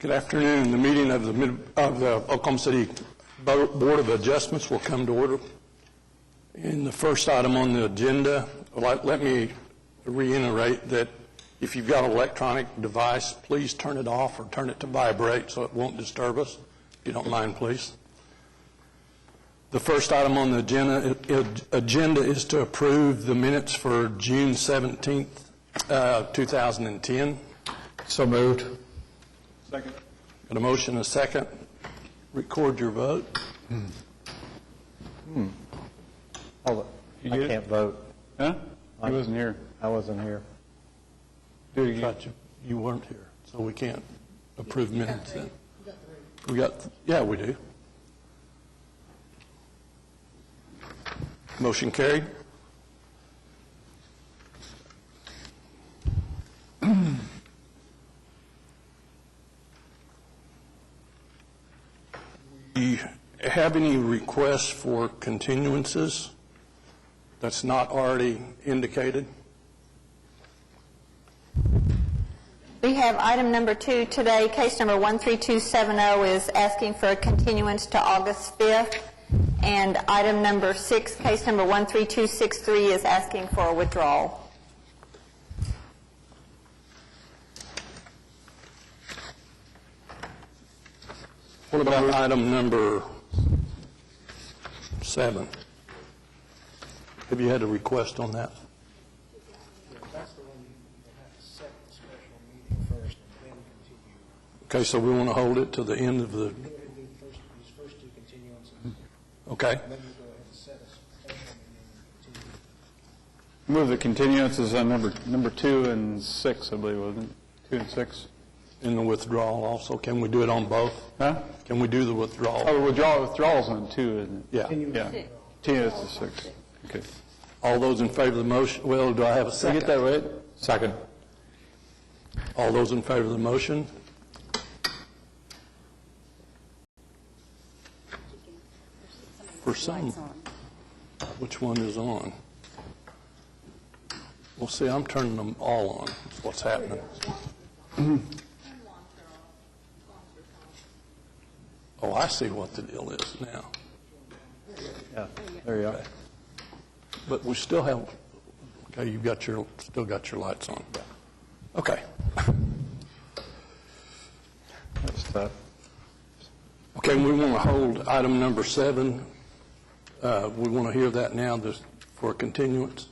Good afternoon. The meeting of the Oklahoma City Board of Adjustments will come to order. And the first item on the agenda, let me reiterate that if you've got an electronic device, please turn it off or turn it to vibrate so it won't disturb us. If you don't mind, please. The first item on the agenda is to approve the minutes for June 17th, 2010. So moved. Second. Got a motion and a second. Record your vote. Hold it. I can't vote. Huh? He wasn't here. I wasn't here. Do it again. Gotcha. You weren't here, so we can't approve minutes then. We got, yeah, we do. Motion carried. Do you have any requests for continuances that's not already indicated? We have item number 2 today. Case number 13270 is asking for a continuance to August 5th. And item number 6, case number 13263, is asking for a withdrawal. What about item number 7? Have you had a request on that? That's the one you have to set the special meeting first and then continue. Okay, so we want to hold it to the end of the, Go ahead and do these first two continuances, okay. and then you go ahead and set a special meeting and continue. Move the continuances on number 2 and 6, I believe, wasn't it? 2 and 6. In the withdrawal also. Can we do it on both? Huh? Can we do the withdrawal? Oh, withdrawals on 2, isn't it? Yeah. Yeah. 10 is to 6. Okay. All those in favor of the motion, well, do I have a Did you second? get that right? Second. All those in favor of the motion? For some, which one is on? Well, see, I'm turning them all on. That's what's happening. Oh, I see what the deal is now. Yeah, there you are. But we still have, okay, you've got still got your lights on. Okay. That's tough. Okay, we want to hold item number 7. We want to hear that now for a continuance.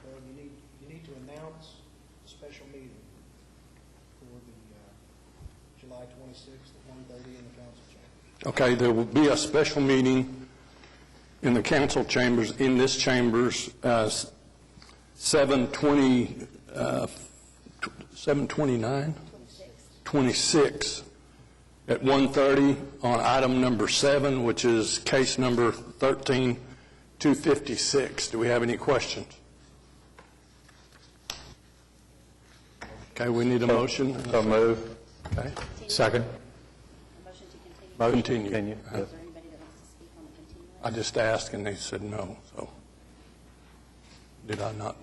Well, you need to announce a special meeting for the July 26th at 1:30 in the council chamber. Okay, there will be a special meeting in the council chambers, in this chambers, 26 at 1:30 on item number 7, which is case number 13256. Do we have any questions? Okay, we need a motion. So move. Okay, Second. continue. Continue. Uh-huh. Yes. Is there anybody that wants to speak on the continuance? I just asked and they said no, so did I not?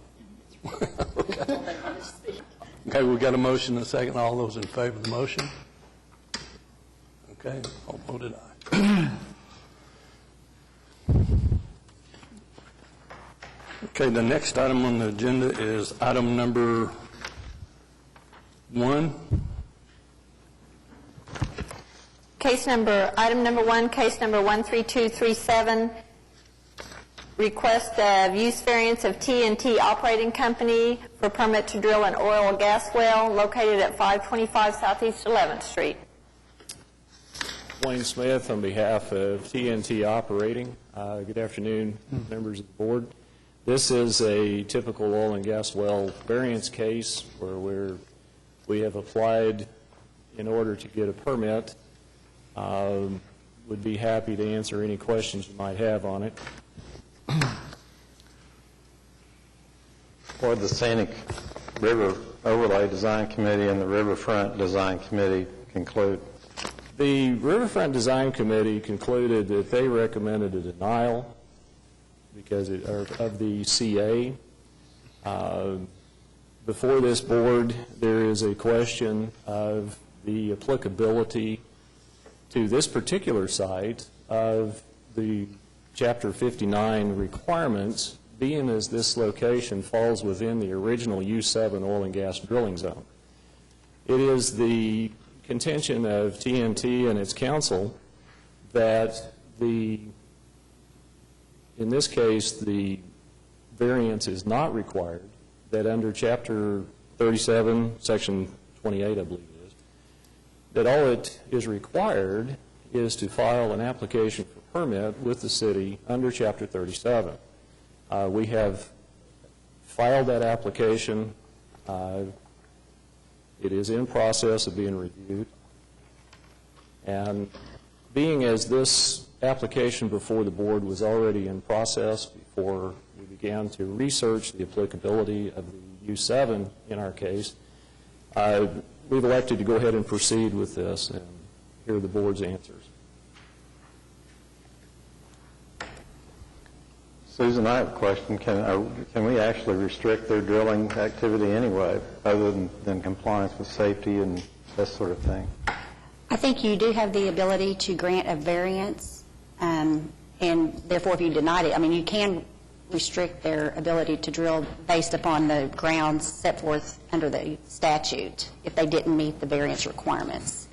Okay, we got a motion and a second. All those in favor of the motion? Okay, all voted aye. Okay, the next item on the agenda is item number 1. Item number 1, case number 13237, request of use variance of T&T Operating Company for permit to drill an oil and gas well located at 525 Southeast 11th Street. Wayne Smith on behalf of TNT Operating. Good afternoon, members of the board. This is a typical oil and gas well variance case where we have applied in order to get a permit. Would be happy to answer any questions you might have on it. What did the Scenic River Overlay Design Committee and the Riverfront Design Committee conclude? The Riverfront Design Committee concluded that they recommended a denial because of the CA. Before this board, there is a question of the applicability to this particular site of the Chapter 59 requirements, being as this location falls within the original U7 oil and gas drilling zone. It is the contention of TNT and its counsel that in this case, the variance is not required, that under Chapter 37, Section 28, I believe it is, that all it is required is to file an application for permit with the city under Chapter 37. We have filed that application. It is in process of being reviewed. And being as this application before the board was already in process before we began to research the applicability of the U7 in our case, we've elected to go ahead and proceed with this and hear the board's answers. Susan, I have a question. Can we actually restrict their drilling activity anyway, other than compliance with safety and that sort of thing? I think you do have the ability to grant a variance, and therefore if you denied it, I mean, you can restrict their ability to drill based upon the grounds set forth under the statute if they didn't meet the variance requirements.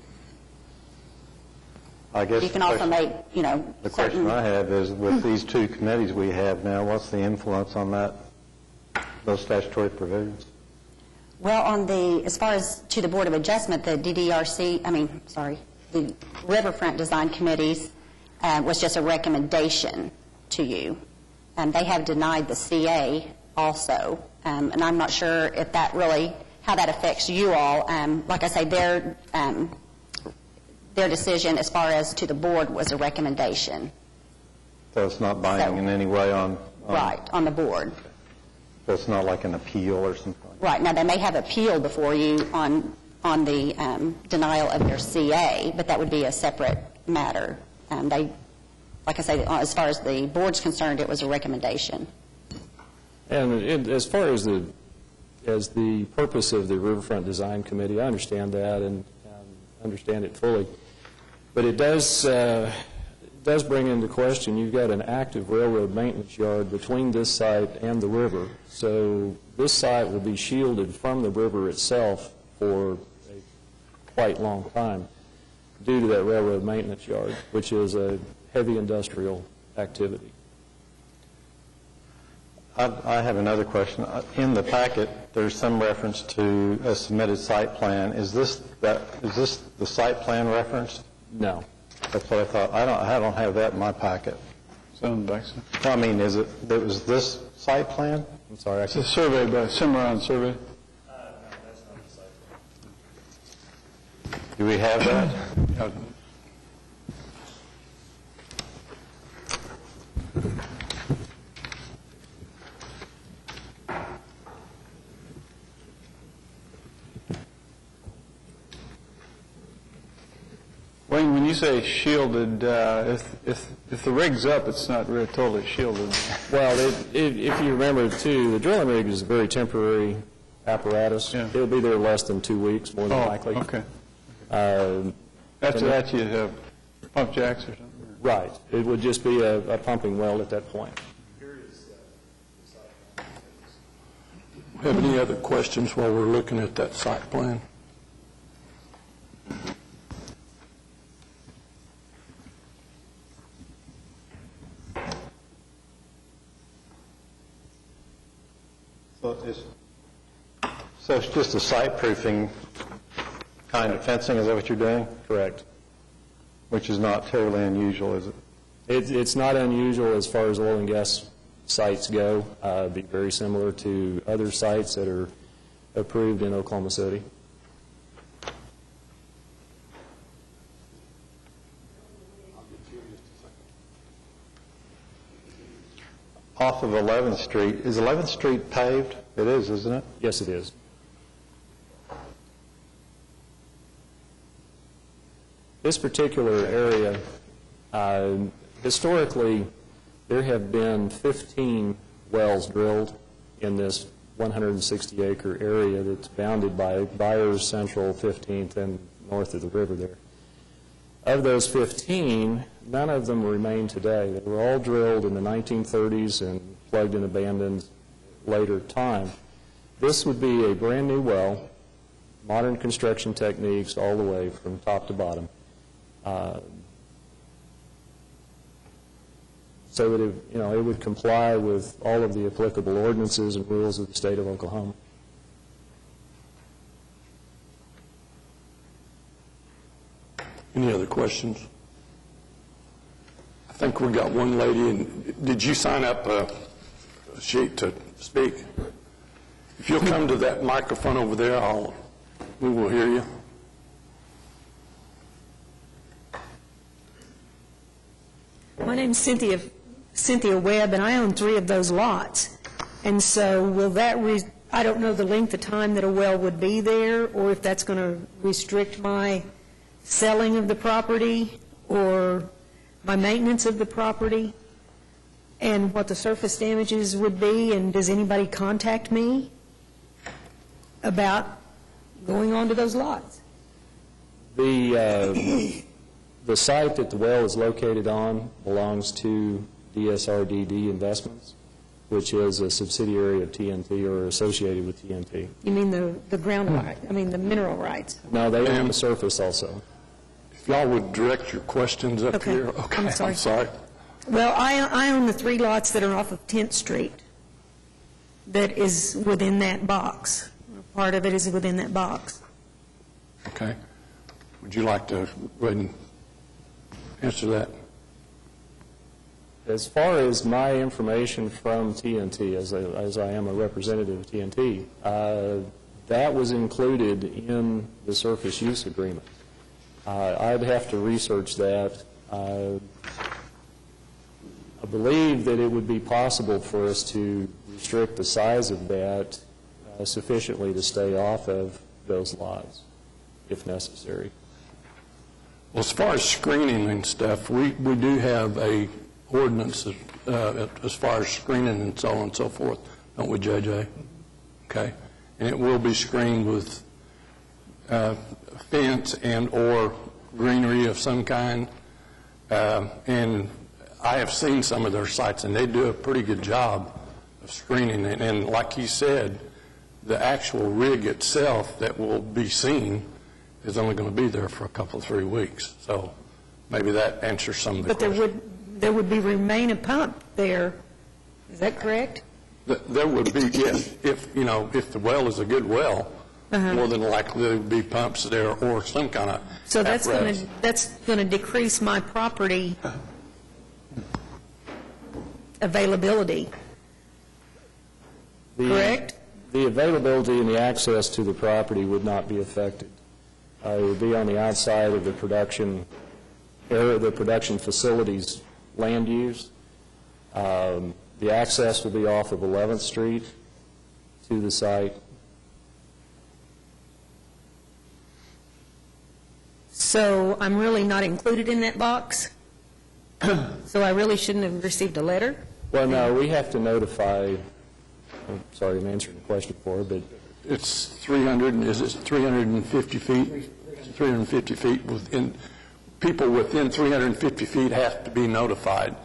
I guess You can also make, you know, the question I have is, with these two committees we have now, what's the influence on those statutory provisions? Well, as far as to the Board of Adjustment, the the Riverfront Design Committees was just a recommendation to you. They have denied the CA also, and I'm not sure if that really, how that affects you all. Like I say, their decision as far as to the board was a recommendation. So it's not binding in any way on Right, on the board. So it's not like an appeal or something? Right. Now, they may have appealed before you on the denial of their CA, but that would be a separate matter. Like I say, as far as the board's concerned, it was a recommendation. And as far as the purpose of the Riverfront Design Committee, I understand that and understand it fully. But it does bring into question, you've got an active railroad maintenance yard between this site and the river. So this site will be shielded from the river itself for a quite long time due to that railroad maintenance yard, which is a heavy industrial activity. I have another question. In the packet, there's some reference to a submitted site plan. Is this the site plan referenced? No. That's what I thought. I don't have that in my packet. So in the back, sir. Well, I mean, was this site plan? I'm sorry. It's a survey, by Cimarron survey. No, that's not the site plan. Do we have that? Wayne, when you say shielded, if the rig's up, it's not really totally shielded. Well, if you remember, too, the drilling rig is a very temporary apparatus. Yeah. It'll be there less than 2 weeks, more than likely. Okay. and After that, you'd have pump jacks or something? Right. It would just be a pumping well at that point. Have any other questions while we're looking at that site plan? So it's just a site proofing kind of fencing, is that what you're doing? Correct. Which is not terribly unusual, is it? It's not unusual as far as oil and gas sites go. It'd be very similar to other sites that are approved in Oklahoma City. Off of 11th Street, is 11th Street paved? It is, isn't it? Yes, it is. This particular area, historically, there have been 15 wells drilled in this 160-acre area that's bounded by Byers, Central, 15th, and north of the river there. Of those 15, none of them remain today. They were all drilled in the 1930s and plugged and abandoned later time. This would be a brand-new well, modern construction techniques all the way from top to bottom. So that it would comply with all of the applicable ordinances and rules of the state of Oklahoma. Any other questions? I think we got one lady, and did you sign up a sheet to speak? If you'll come to that microphone over there, we will hear you. My name's Cynthia Webb, and I own 3 of those lots. And so will that, I don't know the length of time that a well would be there, or if that's going to restrict my selling of the property or my maintenance of the property, and what the surface damages would be, and does anybody contact me about going on to those lots? The site that the well is located on belongs to DSRDD Investments, which is a subsidiary of TNT or associated with TNT. You mean the ground right, I mean the mineral rights? No, they own the surface also. If y'all would direct your questions up Okay. here. Okay, I'm sorry. Well, I own the 3 lots that are off of 10th Street that is within that box. Part of it is within that box. Okay. Would you like to go ahead and answer that? As far as my information from TNT, as I am a representative of TNT, that was included in the surface use agreement. I'd have to research that. I believe that it would be possible for us to restrict the size of that sufficiently to stay off of those lots, if necessary. Well, as far as screening and stuff, we do have a ordinance as far as screening and so on and so forth, don't we, JJ? Okay. And it will be screened with fence and or greenery of some kind. And I have seen some of their sites, and they do a pretty good job of screening it. And like he said, the actual rig itself that will be seen is only going to be there for a couple, 3 weeks. So maybe that answers some of the questions. But there would remain a pump there. Is that correct? There would be, yes. If the well is a good well, more than likely there would be pumps there or some kind of So that's apparatus. going to decrease my property availability, correct? The availability and the access to the property would not be affected. It would be on the outside of the production area, the production facilities land use. The access will be off of 11th Street to the site. So I'm really not included in that box? So I really shouldn't have received a letter? Well, no, we have to notify, I'm sorry, I'm answering the question for her, but It's 350 feet? 350 feet within, people within 350 feet have to be notified.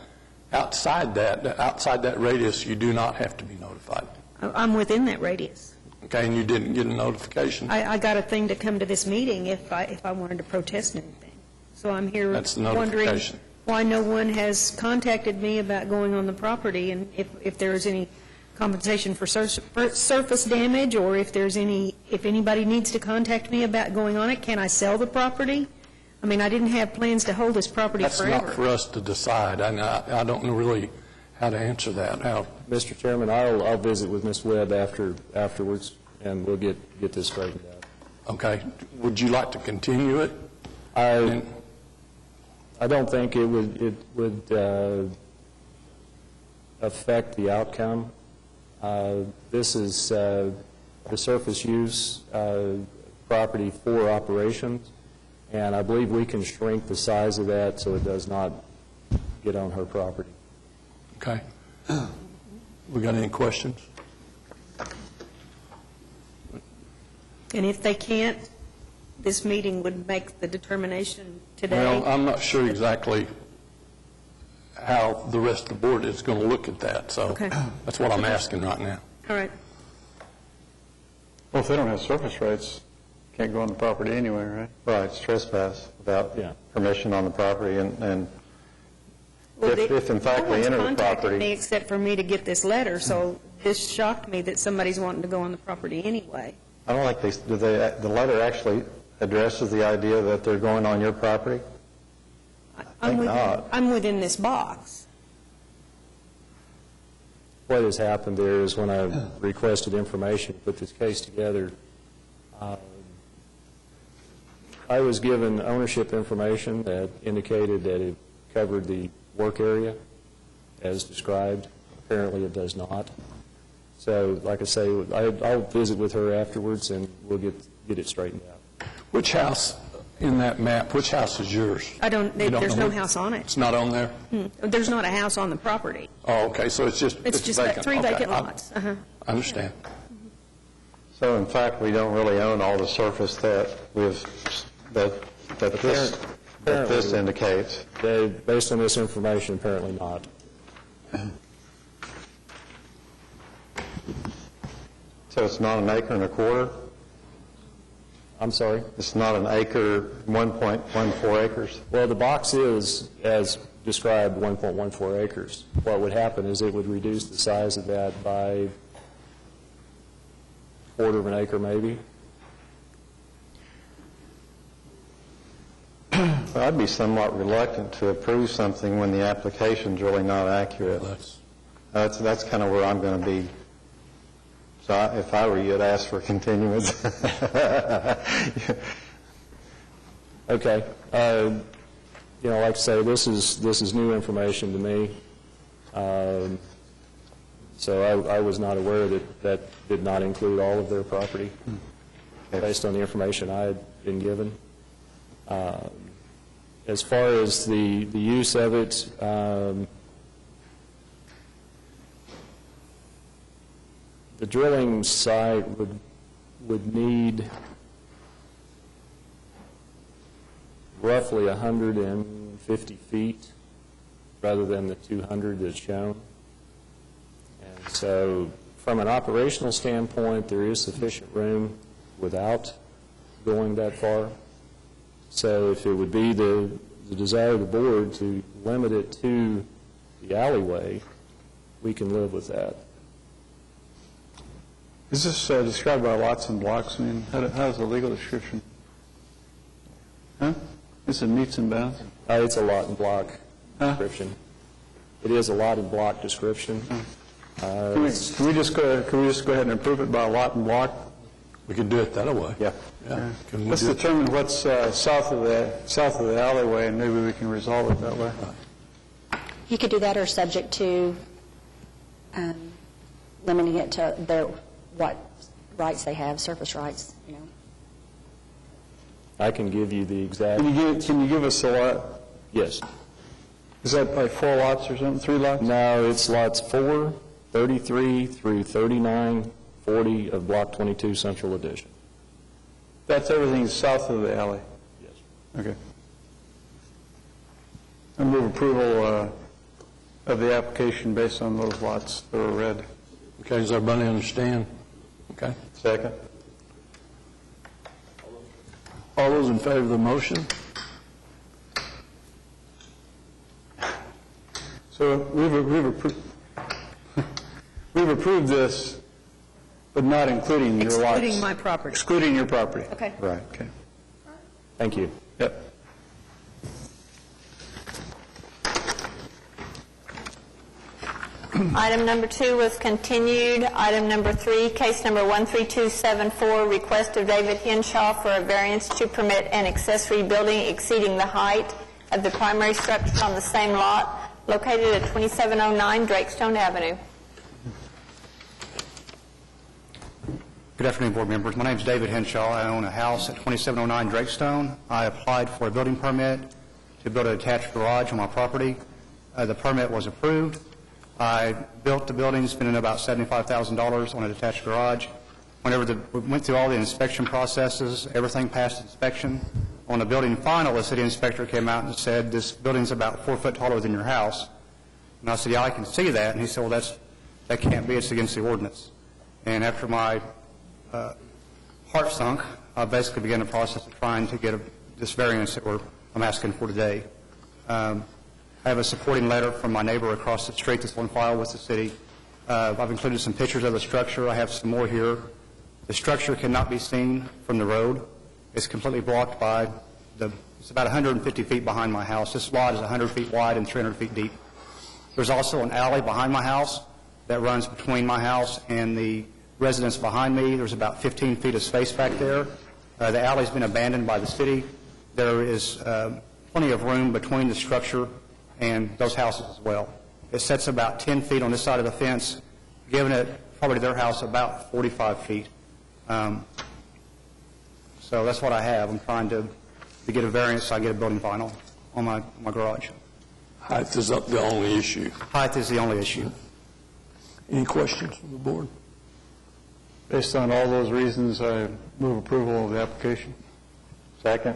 Outside that radius, you do not have to be notified. I'm within that radius. Okay, and you didn't get a notification? I got a thing to come to this meeting if I wanted to protest anything. So I'm here That's the wondering notification. why no one has contacted me about going on the property, and if there is any compensation for surface damage, or if anybody needs to contact me about going on it. Can I sell the property? I mean, I didn't have plans to hold this property That's forever. not for us to decide. I don't know really how to answer that. Mr. Chairman, I'll visit with Ms. Webb afterwards, and we'll get this straightened out. Okay. Would you like to continue it? I don't think it would affect the outcome. This is the surface use property for operations, and I believe we can shrink the size of that so it does not get on her property. Okay. We got any questions? And if they can't, this meeting would make the determination today? Well, I'm not sure exactly how the rest of the board is going to look at that, so Okay. that's what I'm asking right now. All right. Well, if they don't have surface rights, can't go on the property anyway, right? Right, it's trespass without Yeah. permission on the property, and Well, if in fact no they one's enter the contacted property. me except for me to get this letter, so this shocked me that somebody's wanting to go on the property anyway. I don't think the letter actually addresses the idea that they're going on your property? I'm within- not. I'm within this box. What has happened there is when I requested information to put this case together, I was given ownership information that indicated that it covered the work area as described. Apparently it does not. So, like I say, I'll visit with her afterwards and we'll get it straightened out. Which house in that map, which house is yours? I don't, You don't there's know no what- house on it. It's not on there? There's not a house on the property. Oh, okay, so it's just It's just vacant. 3 Okay, vacant I lots. Uh-huh. understand. So in fact, we don't really own all the surface that this indicates. Based on this information, apparently not. So it's not an acre and a quarter? I'm sorry? It's not an acre, 1.14 acres? Well, the box is, as described, 1.14 acres. What would happen is it would reduce the size of that by a quarter of an acre, maybe. Well, I'd be somewhat reluctant to approve something when the application's really not accurate. That's kind of where I'm going to be. So if I were you, I'd ask for continuance. Okay. Like I say, this is new information to me. So I was not aware that did not include all of their property based on the information I had been given. As far as the use of it, the drilling site would need roughly 150 feet rather than the 200 that's shown. And so from an operational standpoint, there is sufficient room without going that far. So if it would be the desire of the board to limit it to the alleyway, we can live with that. Is this described by lots and blocks? I mean, how's the legal description? Huh? Is it meets and bounds? It's a lot and block Huh? description. It is a lot and block description. Can we just go ahead and approve it by lot and block? We could do it that way. Yeah. Yeah. Can we Let's do it? determine what's south of the alleyway, and maybe we can resolve it that way. You could do that or subject to limiting it to what rights they have, surface rights, I can give you the exact, Can you give us a lot? yes. Is that like 4 lots or something, 3 lots? No, it's lots 4, 33 through 39, 40 of Block 22 Central Edition. That's everything south of the alley? Yes. Okay. I move approval of the application based on those lots that were read. Okay, does everybody understand? Okay. Second? All those in favor of the motion? So we've approved this, but not including your lots. Excluding my property. Excluding your property. Okay. Right. Okay. Thank you. Yep. Item number 2 was continued. Item number 3, case number 13274, request of David Henshaw for a variance to permit an accessory building exceeding the height of the primary structure on the same lot located at 2709 Drakestone Avenue. Good afternoon, board members. My name is David Henshaw. I own a house at 2709 Drakestone. I applied for a building permit to build a attached garage on my property. The permit was approved. I built the building, spending about $75,000 on a detached garage. whenever we went through all the inspection processes, everything passed inspection. On the building final, the city inspector came out and said, this building's about 4 foot taller than your house. And I said, yeah, I can see that. And he said, well, that can't be. It's against the ordinance. And after my heart sunk, I basically began the process of trying to get this variance that I'm asking for today. I have a supporting letter from my neighbor across the street that's on file with the city. I've included some pictures of the structure. I have some more here. The structure cannot be seen from the road. It's completely blocked by it's about 150 feet behind my house. This lot is 100 feet wide and 300 feet deep. There's also an alley behind my house that runs between my house and the residence behind me. There's about 15 feet of space back there. The alley's been abandoned by the city. There is plenty of room between the structure and those houses as well. It sets about 10 feet on this side of the fence, giving it probably to their house about 45 feet. So that's what I have. I'm trying to get a variance so I get a building final on my garage. Height is the only issue. Height is the only issue. Any questions from the board? Based on all those reasons, I move approval of the application. Second.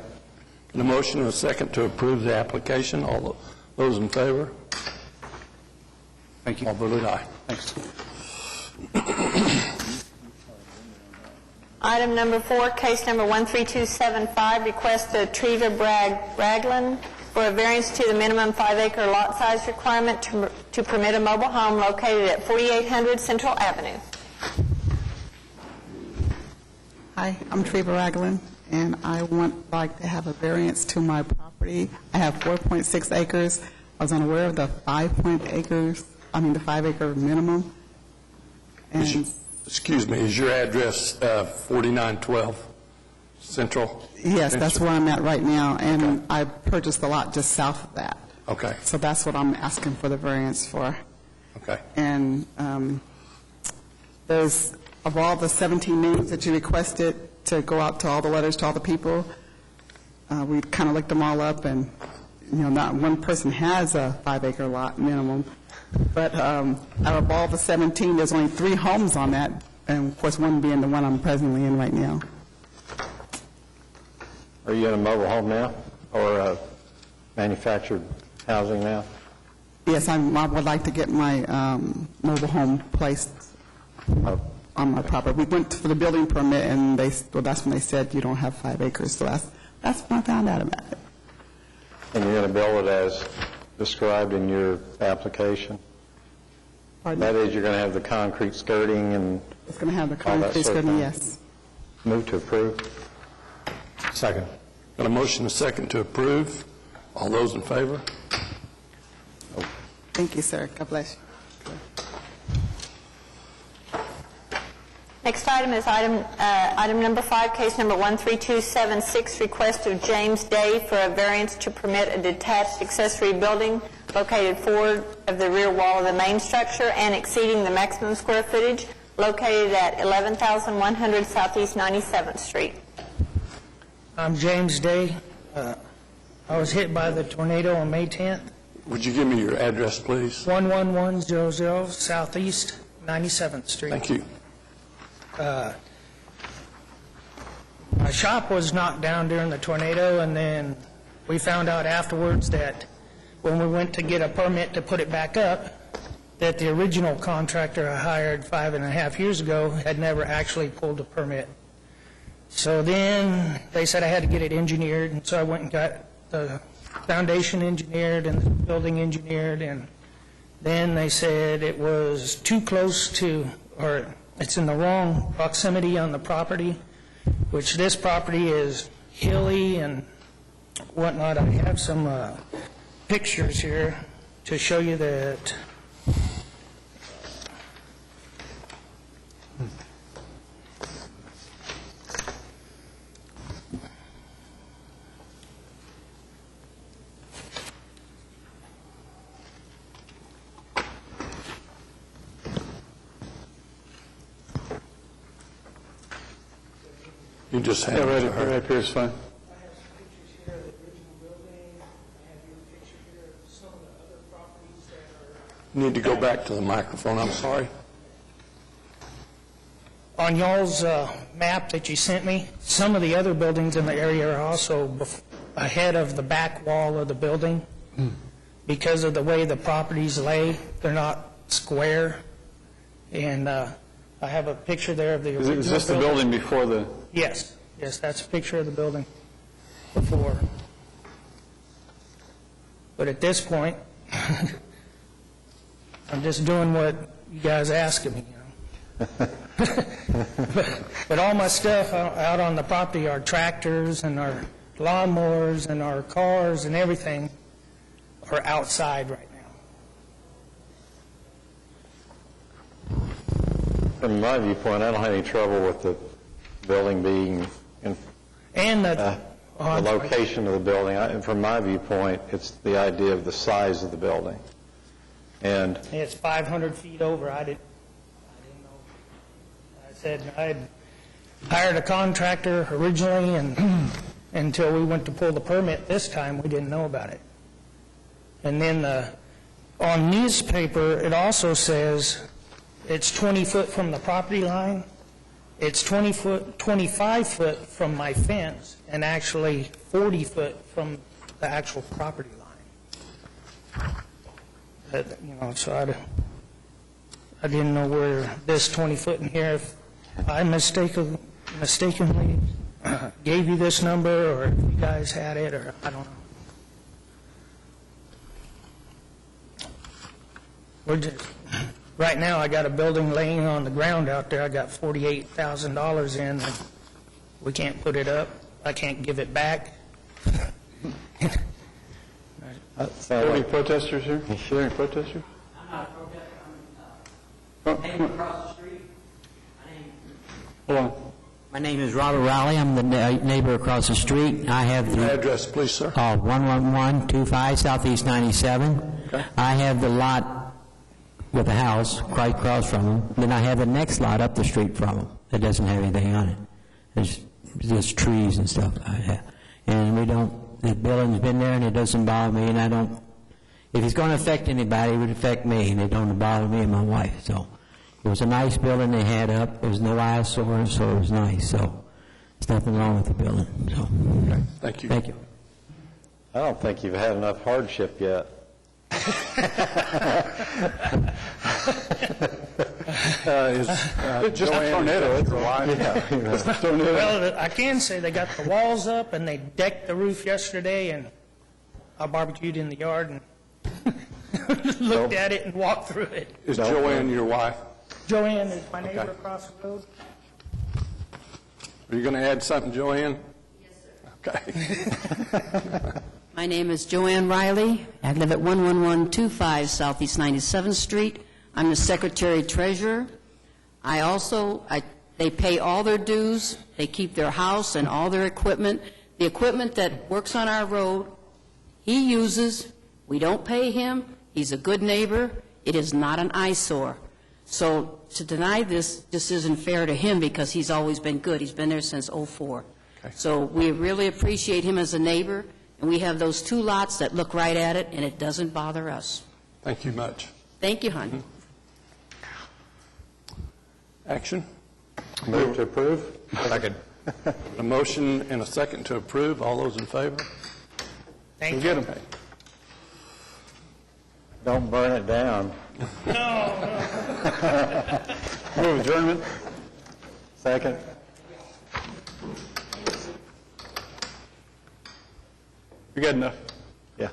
The motion and a second to approve the application. All those in favor? Thank you. All voted aye. Thanks. Item number 4, case number 13275, request of Treva Ragland for a variance to the minimum 5-acre lot size requirement to permit a mobile home located at 4800 Central Avenue. Hi, I'm Treva Ragland, and I would like to have a variance to my property. I have 4.6 acres. I was unaware of the 5-acre minimum. And Excuse me, is your address 4912 Central? yes, that's where I'm at right now, and Okay. I purchased the lot just south of that. Okay, So that's what I'm asking for the variance for. okay. And there's, of all the 17 names that you requested to go out to all the letters to all the people, we kind of looked them all up, and, not one person has a 5-acre lot minimum. But out of all the 17, there's only 3 homes on that, and of course, one being the one I'm presently in right now. Are you in a mobile home now or manufactured housing now? Yes, I would like to get my mobile home placed on my property. We went for the building permit, and that's when they said you don't have 5 acres. So that's when I found out about it. And you're going to build it as described in your application? Pardon? That is, you're going to have the concrete skirting and It's going to have the all that concrete sort of skirting, thing. yes. Move to approve. Second. Got a motion and a second to approve. All those in favor? Thank you, sir. God bless you. Next item is item number 5, case number 13276, request of James Day for a variance to permit a detached accessory building located forward of the rear wall of the main structure and exceeding the maximum square footage located at 11,100 Southeast 97th Street. I'm James Day. I was hit by the tornado on May 10th, Would you give me your address, please? 11100 Southeast 97th Street. Thank you. My shop was knocked down during the tornado, and then we found out afterwards that when we went to get a permit to put it back up, that the original contractor I hired 5.5 years ago had never actually pulled a permit. So then they said I had to get it engineered, and so I went and got the foundation engineered and the building engineered, and then they said it was too close to, or it's in the wrong proximity on the property, which this property is hilly and whatnot. I have some pictures here to show you that. You just have Yeah, it to right her. up here is fine. I have some pictures here of the original building. I have your picture here of some of the other properties that are... You need to go back to the microphone, I'm sorry. On On y'all's map that you sent me, some of the other buildings in the area are also ahead of the back wall of the building. Because of the way the properties lay, they're not square. And I have a picture there of the original building. Is this the building before the... Yes, that's a picture of the building before. But at this point, I'm just doing what you guys ask of me, But all my stuff out on the property, our tractors and our lawnmowers and our cars and everything are outside right now. From my viewpoint, I don't have any trouble with the building being in And the location of the building. From my viewpoint, it's the idea of the size of the building. And it's 500 feet over. I didn't know. I said I'd hired a contractor originally, and until we went to pull the permit this time, we didn't know about it. And then on newspaper, it also says it's 20 foot from the property line. It's 25 foot from my fence, and actually 40 foot from the actual property line. So I didn't know where this 20 foot in here, if I mistakenly gave you this number, or if you guys had it, or I don't know. Right now, I got a building laying on the ground out there. I got $48,000 in, and we can't put it up. I can't give it back. Any protesters here? Is there any protesters? I'm not a protester. I'm neighbor across the street. Hold on. My name is Robert Rowley. I'm the neighbor across the street. I have the Address, please, sir. 11125 Southeast 97. Okay. I have the lot with the house right across from them. Then I have the next lot up the street from them that doesn't have anything on it. There's just trees and stuff I have. And we don't, the building's been there and it doesn't bother me, and I don't, if it's going to affect anybody, it would affect me, and it don't bother me and my wife. So it was a nice building they had up. There was no eyesore, so it was nice. So there's nothing wrong with the building. So Okay. Thank you. thank you. I don't think you've had enough hardship yet. It's just a tornado. It's a lot. It's a tornado. Well, I can say they got the walls up, and they decked the roof yesterday, and I barbecued in the yard and looked at it and walked through it. Is Joanne your wife? Joanne is my neighbor Okay. across the road. Are you going to add something, Joanne? Yes, sir. Okay. My name is Joanne Riley. I live at 11125 Southeast 97th Street. I'm the secretary-treasurer. They pay all their dues. They keep their house and all their equipment. The equipment that works on our road, he uses. We don't pay him. He's a good neighbor. It is not an eyesore. So to deny this just isn't fair to him, because he's always been good. He's been there since '04. Okay. So we really appreciate him as a neighbor, and we have those two lots that look right at it, and it doesn't bother us. Thank you much. Thank you, hon. Action? Move to approve? Second. A motion and a second to approve. All those in favor? Thank you. Get them. Don't burn it down. Move adjournment. Second. We got enough. Yeah.